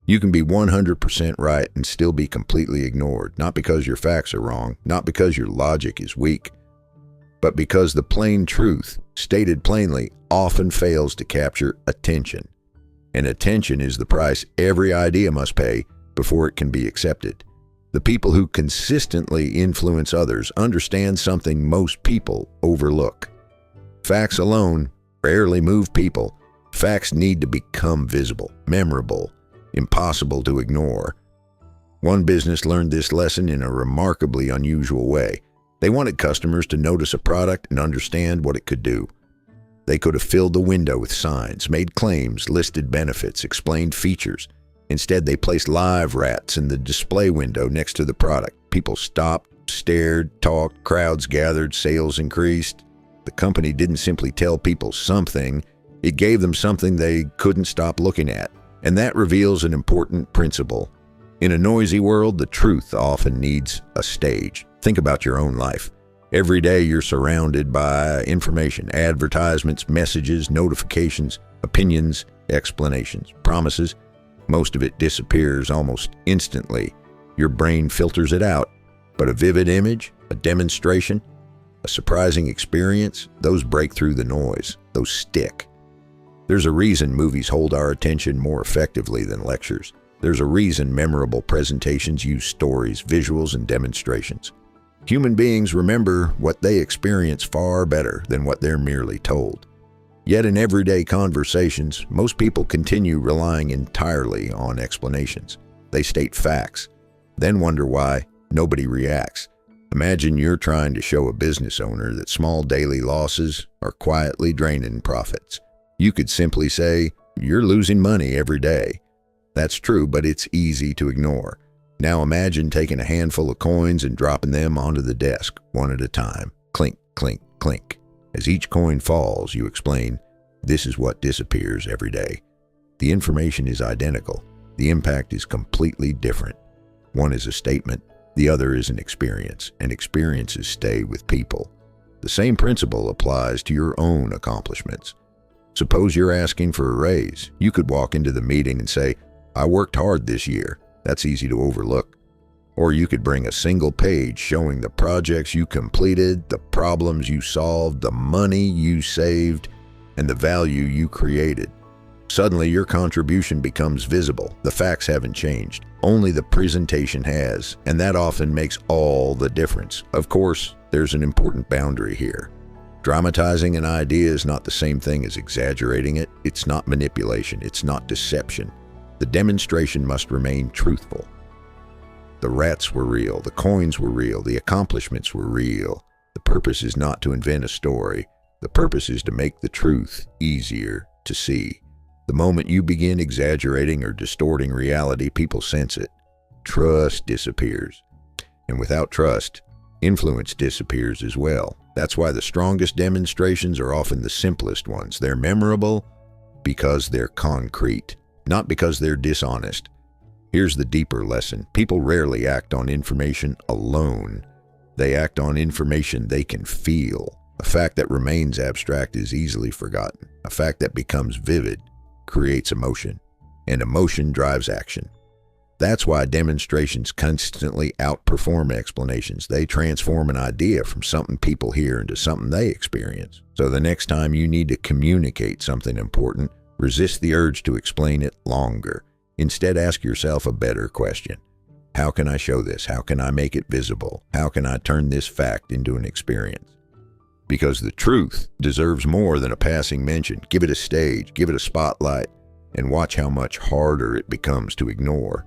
You can be 100% right and still be completely ignored, not because your facts are wrong, not because your logic is weak, but because the plain truth, stated plainly, often fails to capture attention. And attention is the price every idea must pay before it can be accepted. The people who consistently influence others understand something most people overlook. Facts alone rarely move people. Facts need to become visible, memorable, impossible to ignore. One business learned this lesson in a remarkably unusual way. They wanted customers to notice a product and understand what it could do. They could have filled the window with signs, made claims, listed benefits, explained features. Instead, they placed live rats in the display window next to the product. People stopped, stared, talked, crowds gathered, sales increased. The company didn't simply tell people something, it gave them something they couldn't stop looking at. And that reveals an important principle. In a noisy world, the truth often needs a stage. Think about your own life. Every day you're surrounded by information, advertisements, messages, notifications, opinions, explanations, promises. Most of it disappears almost instantly. Your brain filters it out. But a vivid image, a demonstration, a surprising experience, those break through the noise. Those stick. There's a reason movies hold our attention more effectively than lectures. There's a reason memorable presentations use stories, visuals, and demonstrations. Human beings remember what they experience far better than what they're merely told. Yet in everyday conversations, most people continue relying entirely on explanations. They state facts, then wonder why nobody reacts. Imagine you're trying to show a business owner that small daily losses are quietly draining profits. You could simply say, "You're losing money every day." That's true, but it's easy to ignore. Now imagine taking a handful of coins and dropping them onto the desk, one at a time. Clink, clink, clink. As each coin falls, you explain, "This is what disappears every day." The information is identical. The impact is completely different. One is a statement, the other is an experience, and experiences stay with people. The same principle applies to your own accomplishments. Suppose you're asking for a raise. You could walk into the meeting and say, "I worked hard this year." That's easy to overlook. Or you could bring a single page showing the projects you completed, the problems you solved, the money you saved, and the value you created. Suddenly your contribution becomes visible. The facts haven't changed. Only the presentation has, and that often makes all the difference. Of course, there's an important boundary here. Dramatizing an idea is not the same thing as exaggerating it. It's not manipulation. It's not deception. The demonstration must remain truthful. The rats were real. The coins were real. The accomplishments were real. The purpose is not to invent a story. The purpose is to make the truth easier to see. The moment you begin exaggerating or distorting reality, people sense it. Trust disappears. And without trust, influence disappears as well. That's why the strongest demonstrations are often the simplest ones. They're memorable because they're concrete, not because they're dishonest. Here's the deeper lesson. People rarely act on information alone. They act on information they can feel. A fact that remains abstract is easily forgotten. A fact that becomes vivid creates emotion, and emotion drives action. That's why demonstrations constantly outperform explanations. They transform an idea from something people hear into something they experience. So the next time you need to communicate something important, resist the urge to explain it longer. Instead, ask yourself a better question. How can I show this? How can I make it visible? How can I turn this fact into an experience? Because the truth deserves more than a passing mention. Give it a stage, give it a spotlight, and watch how much harder it becomes to ignore.